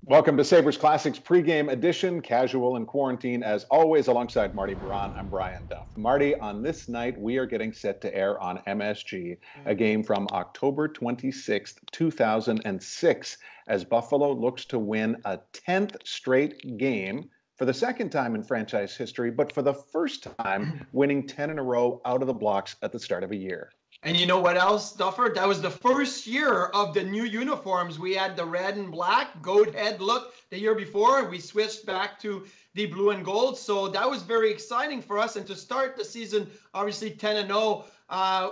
Welcome to Sabres Classics pregame edition, casual and quarantine. As always, alongside Marty Baron, I'm Brian Duff. Marty, on this night, we are getting set to air on MSG a game from October 26th, 2006, as Buffalo looks to win a 10th straight game for the second time in franchise history, but for the first time winning 10 in a row out of the blocks at the start of a year. And you know what else, Duffer? That was the first year of the new uniforms. We had the red and black goat head look the year before. We switched back to the blue and gold. So that was very exciting for us. And to start the season, obviously 10-0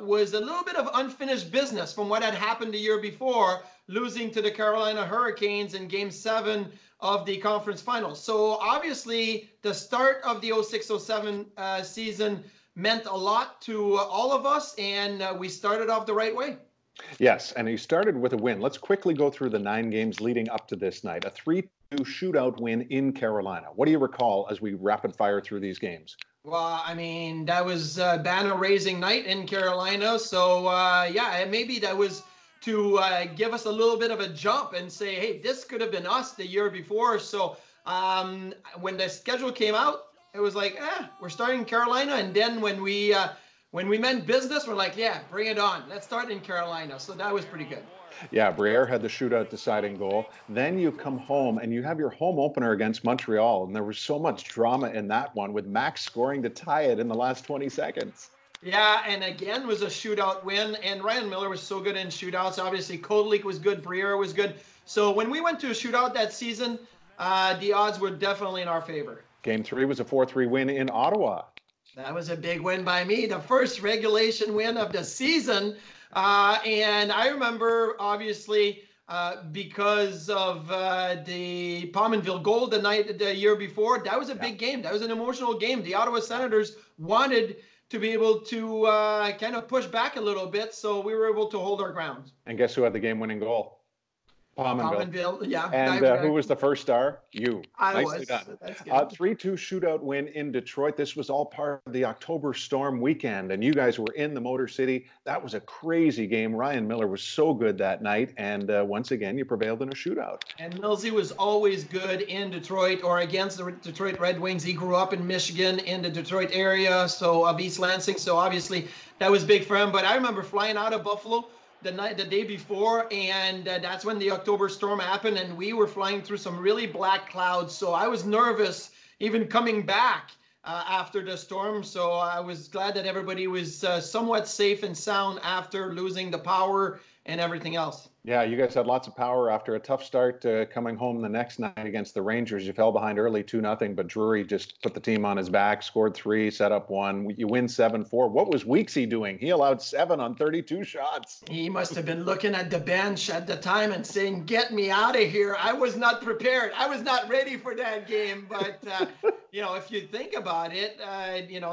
was a little bit of unfinished business from what had happened the year before, losing to the Carolina Hurricanes in Game 7 of the conference finals. So obviously the start of the 06-07 season meant a lot to all of us, and we started off the right way. Yes, and he started with a win. Let's quickly go through the 9 games leading up to this night. A 3-2 shootout win in Carolina. What do you recall as we rapid fire through these games? Well, I mean, that was banner-raising night in Carolina, so yeah, maybe that was to give us a little bit of a jump and say, hey, this could have been us the year before. So when the schedule came out, it was like, we're starting in Carolina. And then when we meant business, we're like, yeah, bring it on. Let's start in Carolina. So that was pretty good. Yeah, Briere had the shootout deciding goal. Then you come home and you have your home opener against Montreal. And there was so much drama in that one with Max scoring to tie it in the last 20 seconds. Yeah, and again was a shootout win. And Ryan Miller was so good in shootouts. Obviously, Kodelik was good. Briere was good. So when we went to a shootout that season, the odds were definitely in our favor. Game 3 was a 4-3 win in Ottawa. That was a big win by me, the first regulation win of the season. And I remember, obviously, because of the Pominville goal the year before, that was a big game. That was an emotional game. The Ottawa Senators wanted to be able to kind of push back a little bit, so we were able to hold our ground. And guess who had the game-winning goal? Pominville, yeah. And who was the first star? You. Nicely done. That's good. 3-2 shootout win in Detroit. This was all part of the October Storm weekend, and you guys were in the Motor City. That was a crazy game. Ryan Miller was so good that night, and once again, you prevailed in a shootout. And Millsy was always good in Detroit or against the Detroit Red Wings. He grew up in Michigan, in the Detroit area, so of East Lansing, so obviously that was big for him. But I remember flying out of Buffalo the day before, and that's when the October storm happened, and we were flying through some really black clouds. So I was nervous even coming back after the storm. So I was glad that everybody was somewhat safe and sound after losing the power and everything else. Yeah, you guys had lots of power after a tough start coming home the next night against the Rangers. You fell behind early 2-0, but Drury just put the team on his back, scored 3, set up 1. You win 7-4. What was Weeksy doing? He allowed 7 on 32 shots. He must have been looking at the bench at the time and saying, get me out of here. I was not prepared. I was not ready for that game. But, if you think about it,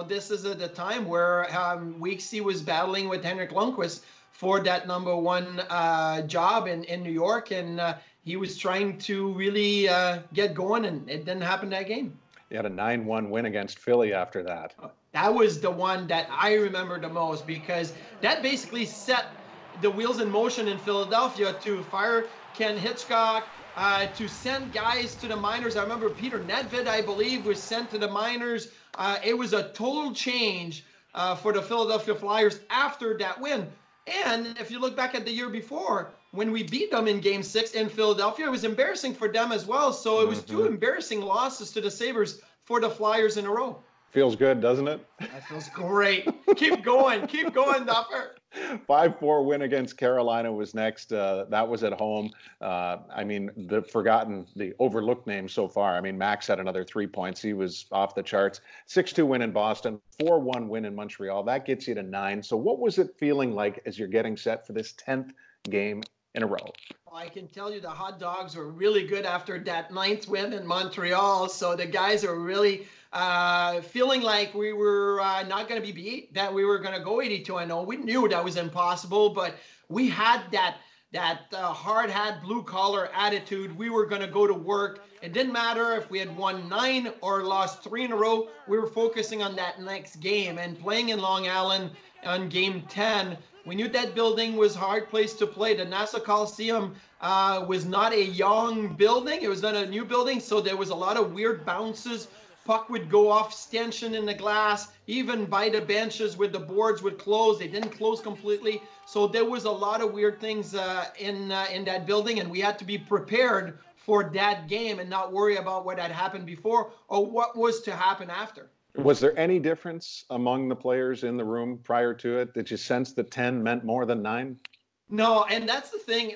this is at the time where Weeksy was battling with Henrik Lundqvist for that number 1 job in New York, and he was trying to really get going, and it didn't happen that game. He had a 9-1 win against Philly after that. That was the one that I remember the most, because that basically set the wheels in motion in Philadelphia to fire Ken Hitchcock, to send guys to the minors. I remember Peter Nedved, I believe, was sent to the minors. It was a total change for the Philadelphia Flyers after that win. And if you look back at the year before, when we beat them in Game 6 in Philadelphia, it was embarrassing for them as well. So it was 2 embarrassing losses to the Sabres for the Flyers in a row. Feels good, doesn't it? That feels great. Keep going, Duffer. 5-4 win against Carolina was next. That was at home. The overlooked name so far. I mean, Max had another 3 points. He was off the charts. 6-2 win in Boston, 4-1 win in Montreal. That gets you to 9. So what was it feeling like as you're getting set for this 10th game in a row? Well, I can tell you the hot dogs were really good after that 9th win in Montreal. So the guys are really feeling like we were not going to be beat, that we were going to go 82-0. We knew that was impossible, but we had that hard hat, blue collar attitude. We were going to go to work. It didn't matter if we had won 9 or lost 3 in a row. We were focusing on that next game, and playing in Long Island on Game 10 We knew that building was a hard place to play. The Nassau Coliseum was not a young building. It was not a new building, so there was a lot of weird bounces. Puck would go off stanchion in the glass, even by the benches where the boards would close. They didn't close completely. So there was a lot of weird things in that building, and we had to be prepared for that game and not worry about what had happened before or what was to happen after. Was there any difference among the players in the room prior to it? Did you sense that 10 meant more than 9? No, and that's the thing.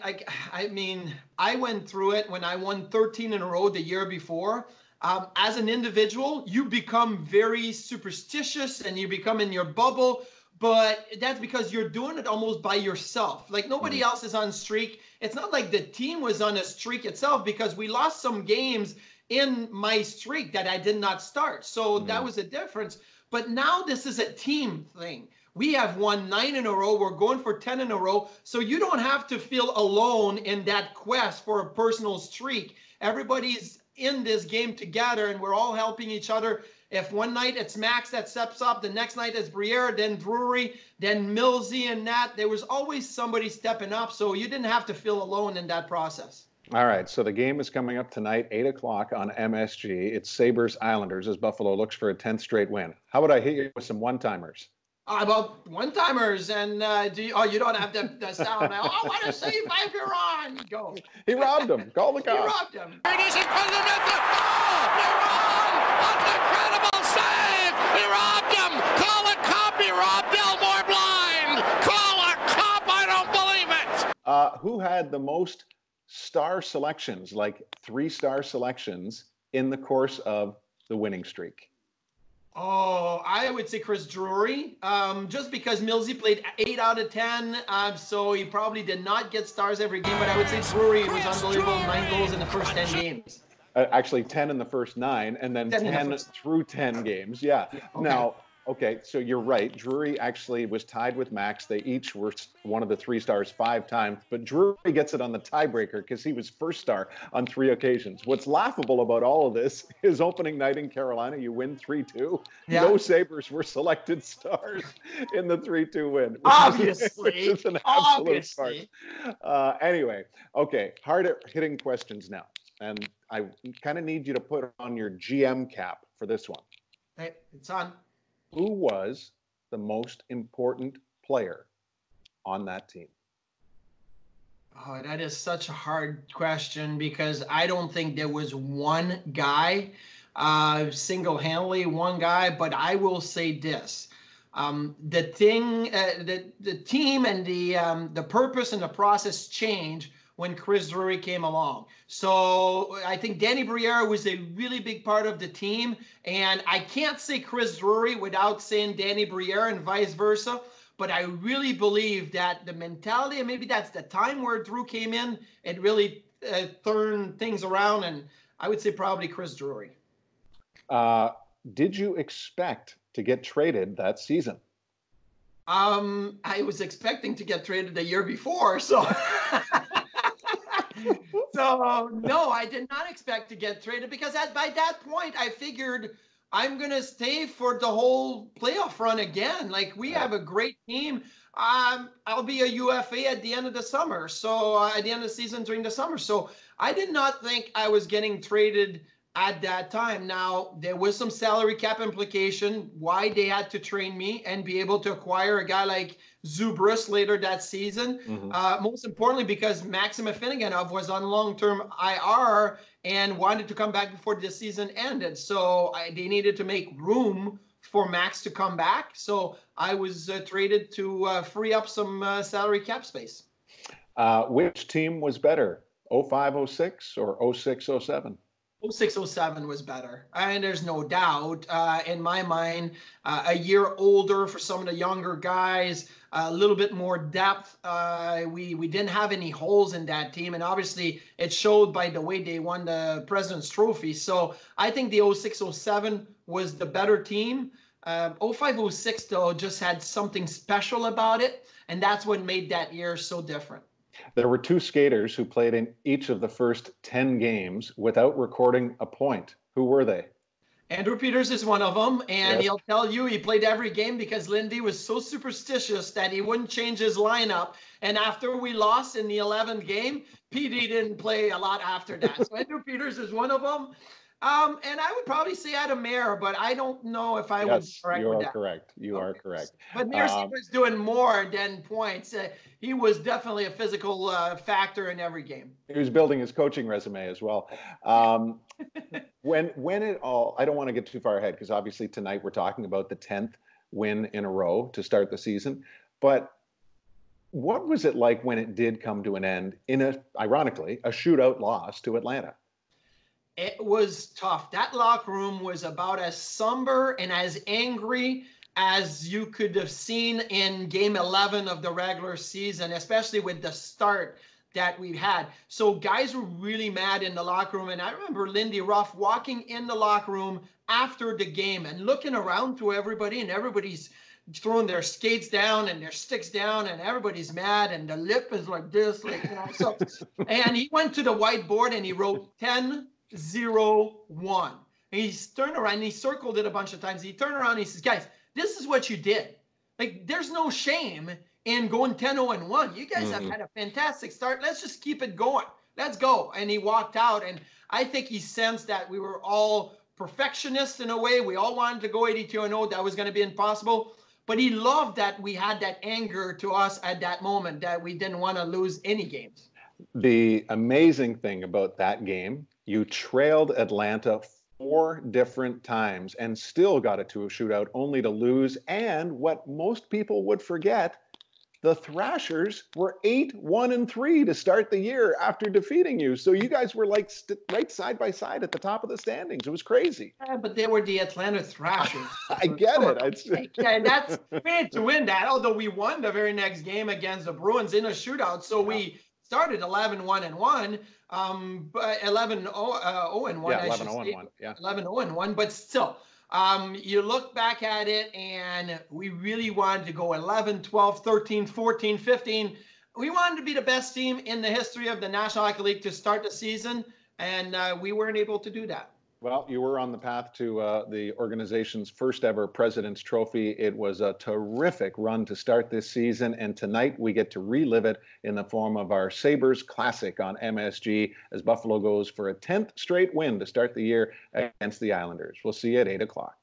I mean, I went through it when I won 13 in a row the year before. As an individual, you become very superstitious and you become in your bubble, but that's because you're doing it almost by yourself. Like nobody else is on streak. It's not like the team was on a streak itself because we lost some games in my streak that I did not start. So that was a difference. But now this is a team thing. We have won 9 in a row. We're going for 10 in a row. So you don't have to feel alone in that quest for a personal streak. Everybody's in this game together and we're all helping each other. If one night it's Max that steps up, the next night it's Briere, then Drury, then Millsy and Nat. There was always somebody stepping up. So you didn't have to feel alone in that process. All right, so the game is coming up tonight, 8 o'clock on MSG. It's Sabres Islanders as Buffalo looks for a 10th straight win. How would I hit you with some one-timers? About one-timers, and you don't have the sound. I want to save if you're on. Go. He robbed him. Call the cops. He robbed him. It is in front of the net. Oh, they're on! An incredible save! He robbed him! Call a cop! He robbed Elmore blind! Call a cop! I don't believe it! Who had the most star selections, like 3-star selections, in the course of the winning streak? Oh, I would say Chris Drury, just because Millsy played 8 out of 10, so he probably did not get stars every game, but I would say Drury was unbelievable, 9 goals in the first 10 games. Actually, 10 in the first 9, and then 10 through 10 games. Yeah. Okay. Now, okay, so you're right. Drury actually was tied with Max. They each were one of the 3 stars 5 times, but Drury gets it on the tiebreaker because he was first star on 3 occasions. What's laughable about all of this is opening night in Carolina, you win 3-2. Yeah. No Sabres were selected stars in the 3-2 win. Obviously. Which is an absolute part. Anyway, okay, hard-hitting questions now. And I kind of need you to put on your GM cap for this one. Hey, it's on. Who was the most important player on that team? Oh, that is such a hard question because I don't think there was one guy, single-handedly one guy, but I will say this. The team and the purpose and the process changed when Chris Drury came along. So I think Danny Briere was a really big part of the team. And I can't say Chris Drury without saying Danny Briere and vice versa. But I really believe that the mentality, and maybe that's the time where Drew came in, it really turned things around. And I would say probably Chris Drury. Did you expect to get traded that season? I was expecting to get traded the year before, so... So, no, I did not expect to get traded because by that point, I figured I'm going to stay for the whole playoff run again. Like, we have a great team. I'll be a UFA at the end of the summer. So, at the end of the season during the summer. So, I did not think I was getting traded at that time. Now, there was some salary cap implication why they had to train me and be able to acquire a guy like Zubris later that season. Most importantly, because Maxim Afinogenov was on long-term IR and wanted to come back before the season ended. So they needed to make room for Max to come back. So I was traded to free up some salary cap space. Which team was better, 05-06 or 06-07? 06-07 was better. And there's no doubt in my mind, a year older for some of the younger guys, a little bit more depth. We didn't have any holes in that team. And obviously it showed by the way they won the President's Trophy. So I think the 06-07 was the better team. 05-06 though just had something special about it. And that's what made that year so different. There were 2 skaters who played in each of the first 10 games without recording a point. Who were they? Andrew Peters is one of them, and Yes. he'll tell you he played every game because Lindy was so superstitious that he wouldn't change his lineup. And after we lost in the 11th game, PD didn't play a lot after that. So Andrew Peters is one of them. And I would probably say Adam Mayer, but I don't know if I would be Yes, correct you with are that. correct. You are Okay. correct. But Mearski was doing more than points. He was definitely a physical factor in every game. He was building his coaching resume as well. When it all, I don't want to get too far ahead because obviously tonight we're talking about the 10th win in a row to start the season. But what was it like when it did come to an end in ironically, a shootout loss to Atlanta? It was tough. That locker room was about as somber and as angry as you could have seen in game 11 of the regular season, especially with the start that we had. So guys were really mad in the locker room. And I remember Lindy Ruff walking in the locker room after the game and looking around to everybody, and everybody's throwing their skates down and their sticks down, and everybody's mad, and the lip is like this, like, you know. So, and he went to the whiteboard and he wrote 10-0-1. And he turned around and he circled it a bunch of times. He turned around and he says, guys, this is what you did. Like, there's no shame in going 10-0-1. You guys have had a fantastic start. Let's just keep it going. Let's go. And he walked out. And I think he sensed that we were all perfectionists in a way. We all wanted to go 82-0. That was going to be impossible. But he loved that we had that anger to us at that moment, that we didn't want to lose any games. The amazing thing about that game, you trailed Atlanta 4 different times and still got it to a shootout only to lose. And what most people would forget, the Thrashers were 8-1-3 to start the year after defeating you. So you guys were like right side by side at the top of the standings. It was crazy. Yeah, but they were the Atlanta Thrashers. I get it. Yeah, and that's we had to win that. Although we won the very next game against the Bruins in a shootout, so we started 11-1-1, but 11-0-1. Yeah, 11-0-1. Yeah, 11-0-1. But still, you look back at it, and we really wanted to go 11, 12, 13, 14, 15. We wanted to be the best team in the history of the National Hockey League to start the season, and we weren't able to do that. Well, you were on the path to the organization's first ever President's Trophy. It was a terrific run to start this season, and tonight we get to relive it in the form of our Sabres Classic on MSG as Buffalo goes for a 10th straight win to start the year against the Islanders. We'll see you at 8 o'clock.